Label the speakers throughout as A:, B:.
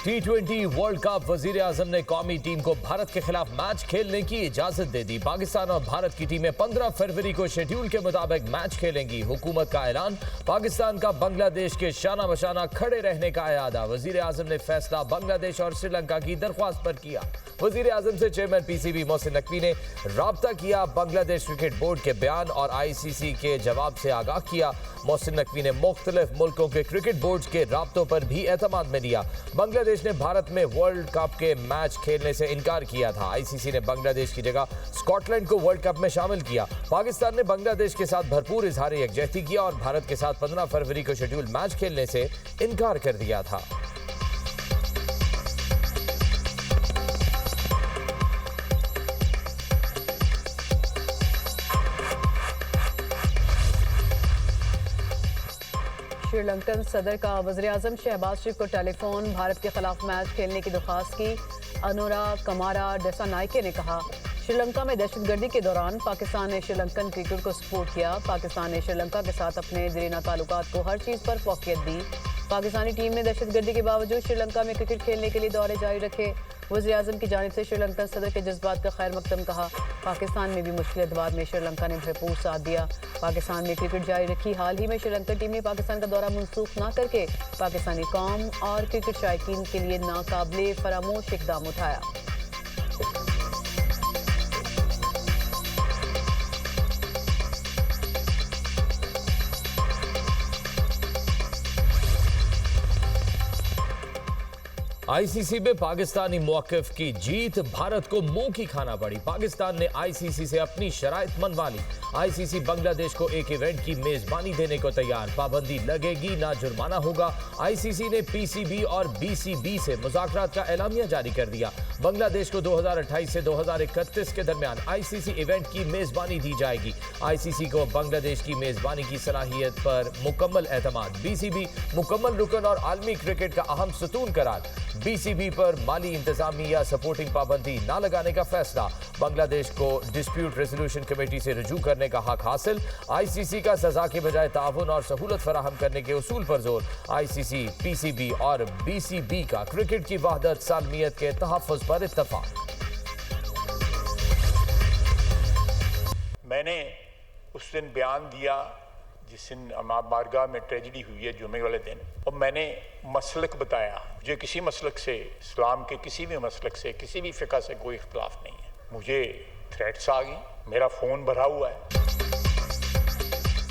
A: T20 world cup वजीर आजम ने कौमी टीम को भारत के खिलाफ मैच खेलने की इजाजत दे दी। पाकिस्तान और भारत की टीमें 15 फरवरी को शेड्यूल के मुताबिक मैच खेलेंगी। हुकूमत का ऐलान, पाकिस्तान का बांग्लादेश के शाना बशाना खड़े रहने का इरादा। वजीर आजम ने फैसला बांग्लादेश और श्रीलंका की दरख्वास्त पर किया। वजीर आजम से चेयरमैन PCB मोहसिन नकवी ने राब्ता किया। बांग्लादेश क्रिकेट बोर्ड के बयान और ICC के जवाब से आगाह किया। मोहसिन नकवी ने मुख्तलिफ मुल्कों के क्रिकेट बोर्ड के राब्तों पर भी एतमाद में लिया। बांग्लादेश ने भारत में वर्ल्ड कप के मैच खेलने से इनकार किया था। ICC ने बांग्लादेश की जगह स्कॉटलैंड को वर्ल्ड कप में शामिल किया। पाकिस्तान ने बांग्लादेश के साथ भरपूर इजहार यकजहती किया और भारत के साथ 15 फरवरी को शेड्यूल मैच खेलने से इनकार कर दिया था।
B: श्रीलंकन सदर का वज़ीर आज़म शहबाज शरीफ को टेलीफोन। भारत के खिलाफ मैच खेलने की दरख्वास्त की। अनुरा कमारा डेसानाइके ने कहा, श्रीलंका में दहशतगर्दी के दौरान पाकिस्तान ने श्रीलंकन क्रिकेट को सपोर्ट किया। पाकिस्तान ने श्रीलंका के साथ अपने दिरीना ताल्लुकात को हर चीज़ पर फौकियत दी। पाकिस्तानी टीम ने दहशतगर्दी के बावजूद श्रीलंका में क्रिकेट खेलने के लिए दौरे जारी रखे। वज़ीर आज़म की जानिब से श्रीलंकन सदर के जज्बात का खैर मकदम कहा। पाकिस्तान में भी मुश्किल अदवार में श्रीलंका ने भरपूर साथ दिया। पाकिस्तान में क्रिकेट जारी रखी। हाल ही में श्रीलंकन टीम ने पाकिस्तान का दौरा मनसूख न करके पाकिस्तानी कौम और क्रिकेट शायकीन के लिए नाकाबिले फरामोश इक़दाम उठाया।
A: ICC में पाकिस्तानी मौक़िफ़ की जीत, भारत को मुंह की खाना पड़ी। पाकिस्तान ने ICC से अपनी शराइत मनवा ली। ICC बांग्लादेश को एक इवेंट की मेजबानी देने को तैयार। पाबंदी लगेगी, ना जुर्माना होगा। ICC ने PCB और BCB से मुज़ाकरात का एलामिया जारी कर दिया। बांग्लादेश को 2028 से 2031 के दरमियान ICC इवेंट की मेजबानी दी जाएगी। ICC को बांग्लादेश की मेजबानी की सलाहियत पर मुकम्मल एतमाद। BCB मुकम्मल रुकन और आलमी क्रिकेट का अहम सतून करार। BCB पर माली इंतजामी या सपोर्टिंग पाबंदी न लगाने का फैसला। बांग्लादेश को डिस्प्यूट रेजोल्यूशन कमेटी से रुजू करने का हक हासिल। ICC का सजा के बजाय ताउन और सहूलत फराहम करने के उसूल पर जोर। ICC, PCB और BCB का क्रिकेट की वहदत सालमियत के तहफ़्फ़ुज़ पर इत्तफ़ाक़।
C: मैंने उस दिन बयान दिया जिस दिन बारगाह में ट्रेजिडी हुई है जुमे वाले दिन, और मैंने मसलक बताया। मुझे किसी मसलक से, इस्लाम के किसी भी मसलक से, किसी भी फ़िक़ा से कोई इख्तिलाफ नहीं है। मुझे थ्रेट्स आ गई, मेरा फ़ोन भरा हुआ है।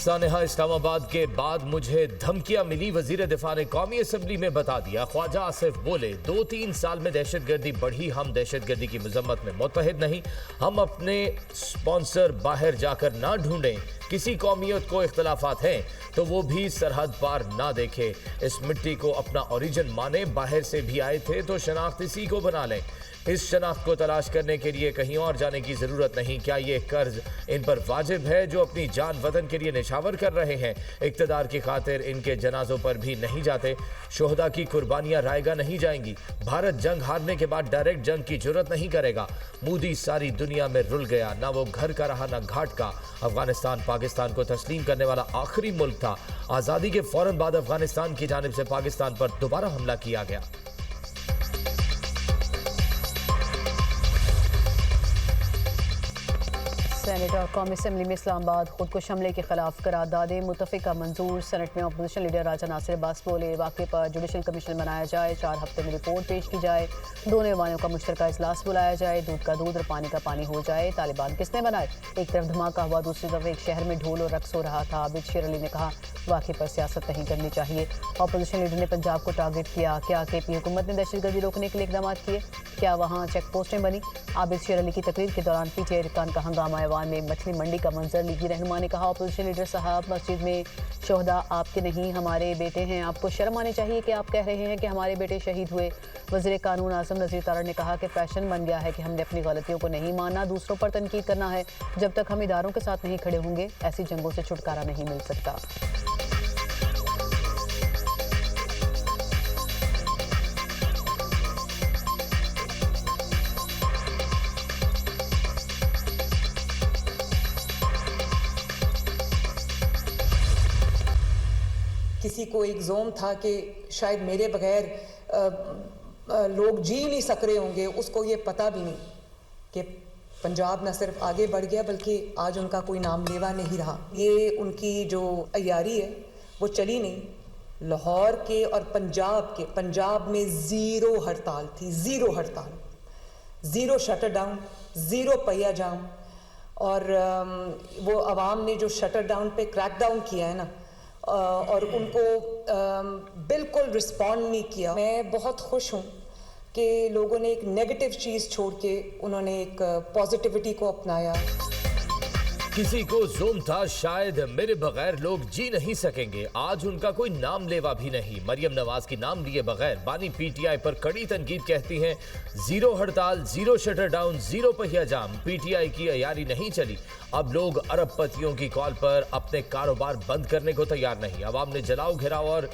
A: सानेहा, इस्लामाबाद के बाद मुझे धमकियां मिली। वजीर दिफा ने कौमी असम्बली में बता दिया। ख्वाजा आसिफ बोले, 2-3 साल में दहशतगर्दी बढ़ी, हम दहशतगर्दी की मजम्मत में मुत्तहिद नहीं। हम अपने स्पॉन्सर बाहर जाकर ना ढूंढें। किसी कौमियत को इख्तलाफात हैं तो वो भी सरहद पार ना देखे। इस मिट्टी को अपना ओरिजिन माने। बाहर से भी आए थे तो शनाख्त इसी को बना लें। इस शनाख्त को तलाश करने के लिए कहीं और जाने की ज़रूरत नहीं। क्या ये कर्ज इन पर वाजिब है जो अपनी जान वतन के लिए निछावर कर रहे हैं? इक़्तिदार की खातिर इनके जनाजों पर भी नहीं जाते। शोहदा की कुर्बानियाँ रायगा नहीं जाएंगी। भारत जंग हारने के बाद डायरेक्ट जंग की जुर्रत नहीं करेगा। मोदी सारी दुनिया में रुल गया, ना वो घर का रहा ना घाट का। अफगानिस्तान पाकिस्तान को तस्लीम करने वाला आखिरी मुल्क था। आज़ादी के फौरन बाद अफगानिस्तान की जानिब से पाकिस्तान पर दोबारा हमला किया गया।
B: सेनेट और कौमी असम्बली में इस्लामाबाद खुदकुश हमले के खिलाफ करारदादें मुतफ़िका मंजूर। सेनेट में अपोजिशन लीडर राजा नासिर अब्बास बोले, वाक़े पर जुडिशल कमीशन बनाया जाए, 4 हफ्ते में रिपोर्ट पेश की जाए, दोनों ऐवानों का मुश्तरका इजलास बुलाया जाए, दूध का दूध और पानी का पानी हो जाए। तालिबान किसने बनाए? एक तरफ धमाका हुआ, दूसरी तरफ एक शहर में ढोल और रक्स हो रहा था। आबिद शेर अली ने कहा, वाक़े पर सियासत नहीं करनी चाहिए। अपोजिशन लीडर ने पंजाब को टारगेट किया। क्या KP हुकूमत ने दहशतगर्दी रोकने के लिए इक़दाम किए? क्या वहाँ चेक पोस्टें बनी? आबिद शेर अली की तकरीर के दौरान PTI अरकान का हंगामा। ऐवान में मछली मंडी का मंजर। लीगी रहनुमा ने कहा, अपोजिशन लीडर साहब, मस्जिद में शोहदा आपके नहीं हमारे बेटे हैं। आपको शर्म आनी चाहिए कि आप कह रहे हैं कि हमारे बेटे शहीद हुए। वज़ीर कानून आज़म नज़ीर तारड़ ने कहा कि फैशन बन गया है कि हमने अपनी गलतियों को नहीं मानना, दूसरों पर तनकीद करना है। जब तक हम इदारों के साथ नहीं खड़े होंगे, ऐसी जंगों से छुटकारा नहीं मिल सकता।
D: किसी को एक जोम था कि शायद मेरे बगैर लोग जी नहीं सक रहे होंगे, उसको ये पता भी नहीं कि पंजाब न सिर्फ आगे बढ़ गया बल्कि आज उनका कोई नाम लेवा नहीं रहा। ये उनकी जो अय्यारी है वो चली नहीं। लाहौर के और पंजाब में ज़ीरो हड़ताल थी, ज़ीरो हड़ताल, ज़ीरो शटर डाउन, ज़ीरो पहिया जाम। और वो अवाम ने जो शटर डाउन पे क्रैक डाउन किया है ना, और उनको बिल्कुल रिस्पॉन्ड नहीं किया। मैं बहुत खुश हूँ कि लोगों ने एक नेगेटिव चीज़ छोड़ के उन्होंने एक पॉजिटिविटी को अपनाया।
A: किसी को ज़ुम था शायद मेरे बगैर लोग जी नहीं सकेंगे, आज उनका कोई नाम लेवा भी नहीं। मरियम नवाज की नाम लिए बगैर बानी पीटीआई पर कड़ी तनकीद, कहती हैं जीरो हड़ताल, जीरो शटर डाउन, जीरो पहिया जाम, पीटीआई की अयारी नहीं चली। अब लोग अरबपतियों की कॉल पर अपने कारोबार बंद करने को तैयार नहीं। अवाम ने जलाओ घेराव और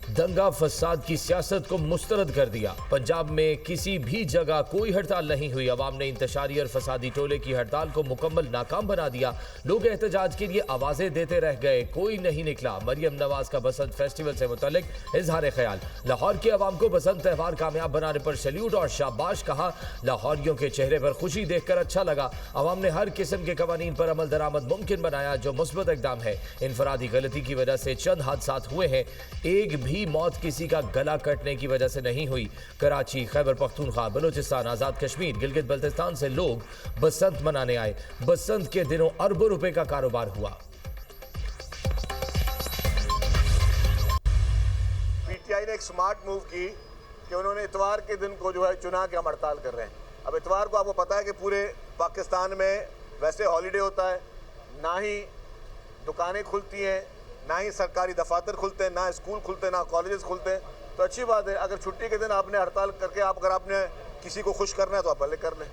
A: दंगा फसाद की सियासत को मुस्तरद कर दिया। पंजाब में किसी भी जगह कोई हड़ताल नहीं हुई। अवाम ने इंतशारी और फसादी टोले की हड़ताल को मुकम्मल नाकाम बना दिया। लोग एहतजाज के लिए आवाजें देते रह गए, कोई नहीं निकला। मरियम नवाज का बसंत फेस्टिवल से मुतल्लिक इजहार ख्याल, लाहौर के अवाम को बसंत त्यौहार कामयाब बनाने पर सैल्यूट और शाबाश कहा। लाहौरियों के चेहरे पर खुशी देखकर अच्छा लगा। अवाम ने हर किस्म के कवानीन पर अमल दरामद मुमकिन बनाया, जो मुस्बत इकदाम है। इनफरादी गलती की वजह से चंद हादसात हुए हैं, एक भी मौत किसी का गला कटने की वजह से नहीं हुई। कराची, खैबर पख्तूनख्वा, बलूचिस्तान, आजाद कश्मीर, गिलगित बल्तिस्तान से लोग बसंत मनाने आए। बसंत के दिनों अरबों रुपए का कारोबार हुआ।
E: पीटीआई ने एक स्मार्ट मूव की कि उन्होंने इतवार के दिन को जो है चुना के हम हड़ताल कर रहे हैं। अब इतवार को आपको पता है कि पूरे पाकिस्तान में वैसे हॉलीडे होता है, ना ही दुकानें खुलती हैं, ना ही सरकारी दफातर खुलते हैं, ना स्कूल खुलते हैं, ना कॉलेजेस खुलते हैं। तो अच्छी बात है, अगर छुट्टी के दिन आपने हड़ताल करके अगर आपने किसी को खुश करना है तो आप भले कर लें।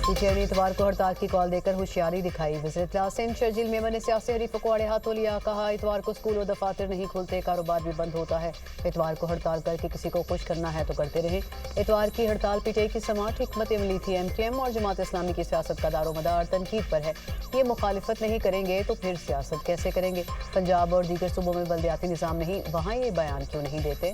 B: पीटीआई ने इतवार को हड़ताल की कॉल देकर होशियारी दिखाई। वज़ीर सिंध शर्जील मेमन ने सियासी हरीफों को आड़े हाथों लिया, कहा इतवार को स्कूल और दफातर नहीं खुलते, कारोबार भी बंद होता है। इतवार को हड़ताल करके किसी को खुश करना है तो करते रहें। इतवार की हड़ताल पीटीआई की समाअत हिकमत अमली थी। एमकेएम और जमात इस्लामी की सियासत का दारोमदार तनकीद पर है। ये मुखालिफत नहीं करेंगे तो फिर सियासत कैसे करेंगे? पंजाब और दीगर सूबों में बल्दियाती निज़ाम नहीं, वहाँ ये बयान क्यों नहीं देते?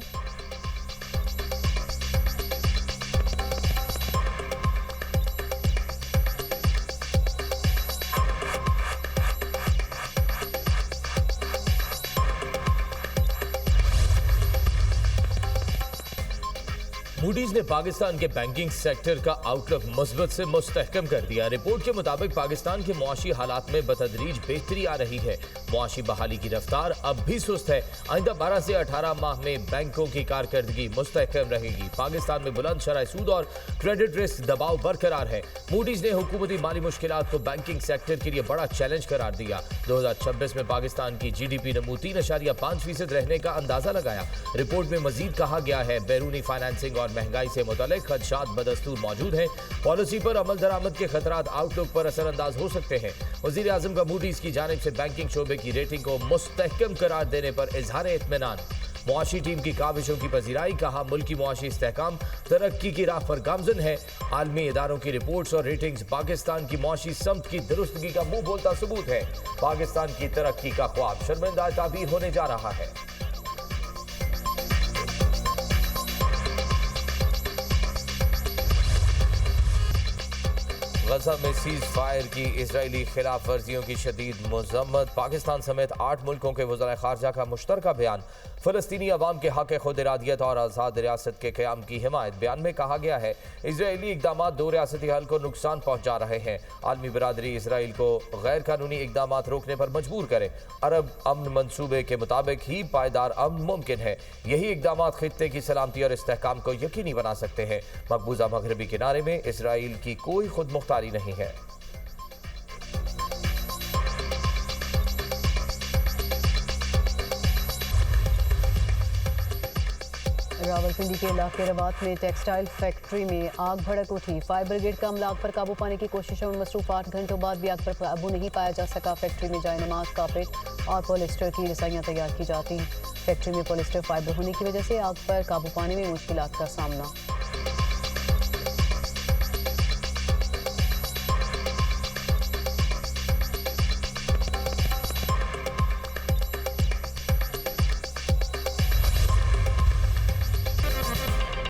A: मूडीज ने पाकिस्तान के बैंकिंग सेक्टर का आउटलुक मुस्बत से मुस्तहकम कर दिया। रिपोर्ट के मुताबिक पाकिस्तान के मुआशी हालात में बतदरीज बेहतरी आ रही है। मुआशी बहाली की रफ्तार अब भी सुस्त है। आइंदा 12 से 18 माह में बैंकों की कारकर्दगी मुस्तहकम रहेगी। पाकिस्तान में बुलंद शरह सूद और क्रेडिट रिस्क दबाव बरकरार है। मूडीज ने हुकूमती माली मुश्किलात को बैंकिंग सेक्टर के लिए बड़ा चैलेंज करार दिया। 2026 में पाकिस्तान की GDP नमू 3.5% रहने का अंदाजा लगाया। रिपोर्ट में मजीद कहा गया है बैरूनी फाइनेंसिंग और महंगाई से मुतालिक खदशात बदस्तूर मौजूद हैं। पॉलिसी पर अमल दरामद के खतरात आउटलुक पर असरअंदाज हो सकते हैं। वजीर आजम का मूडीज की जानिब से बैंकिंग शोबे की रेटिंग को मुस्तहकम करार देने पर इजहार इत्मीनान। मुआशी टीम की काविशों की पजीराई, कहा मुल्की मुआशी इस्तेहकाम तरक्की की राह पर गामजन है। आलमी इदारों की रिपोर्ट्स और रेटिंग्स पाकिस्तान की मुआशी समत की दुरुस्तगी का मुंह बोलता सबूत है। पाकिस्तान की तरक्की का ख्वाब शर्मिंदा ताबीर होने जा रहा है। गजा में सीज फायर की इजरायली खिलाफ वर्जियों की शदीद मजम्मत। पाकिस्तान समेत 8 मुल्कों के वज़राए खारजा का मुश्तरका बयान। फ़लस्तीनी अवाम के हक़ खुद इरादियत और आज़ाद रियासत के क़याम की हिमायत। बयान में कहा गया है इजरायली इक़दाम दो रियासती हल को नुकसान पहुँचा रहे हैं। आलमी बरादरी इसराइल को गैर कानूनी इक़दाम रोकने पर मजबूर करे। अरब अमन मनसूबे के मुताबिक ही पायदार अमन मुमकिन है। यही इक़दाम खित्ते की सलामती और इस्तेहकाम को यकीनी बना सकते हैं। मकबूजा मगरबी किनारे में इसराइल की कोई खुद मुख्तारी नहीं है।
B: रावलपिंडी के इलाके रवात में टेक्सटाइल फैक्ट्री में आग भड़क उठी। फायर ब्रिगेड का अमला आग पर काबू पाने की कोशिशों में मसरूफ 8 घंटों बाद भी आग पर काबू नहीं पाया जा सका। फैक्ट्री में जायनमाज, कारपेट और पॉलिस्टर की रसाइयाँ तैयार की जाती हैं। फैक्ट्री में पॉलिस्टर फाइबर होने की वजह से आग पर काबू पाने में मुश्किलात का सामना।